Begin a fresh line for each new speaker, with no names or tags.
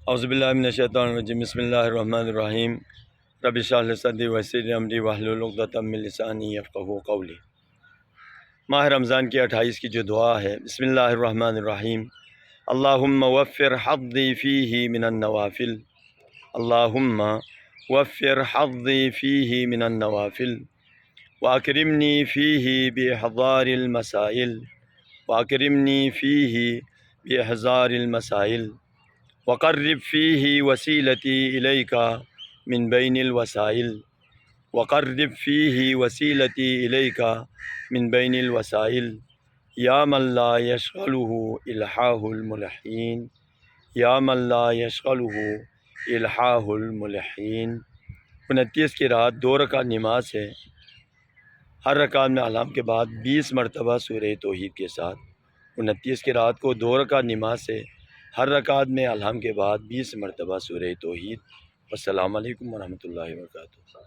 اعوذ باللہ من الشیطان الرجیم بسم اللہ الرحمن الرحیم رب اشرح لی صدری ویسر لی امری واحلل عقدۃ من لسانی یفقہوا قولی۔ ماہ رمضان کی 28 کی جو دعا ہے، بسم اللہ الرحمن الرحیم، اللہم وفر حظی فیہ من النوافل، اللہم وفر حظی فیہ من النوافل واکرمنی فیہ باحضار المسائل، واکرمنی فیہ باحضار المسائل وقرب فیہ وسیلتی الیک من بین الوسائل، وقرب فیہ وسیلتی الیک من بین الوسائل، یا من لا یشغلہ الحاح الملحین، یا من لا یشغلہ الحاح الملحین۔ 29 کی رات 2 رکعت نماز ہے، ہر رکعت میں الحم کے بعد 20 مرتبہ سورہ توحید کے ساتھ۔ 29 کی رات کو 2 رکعت نماز ہے، ہر رکعت میں الحم کے بعد 20 مرتبہ سورہ توحید۔ السلام علیکم ورحمۃ اللہ وبرکاتہ۔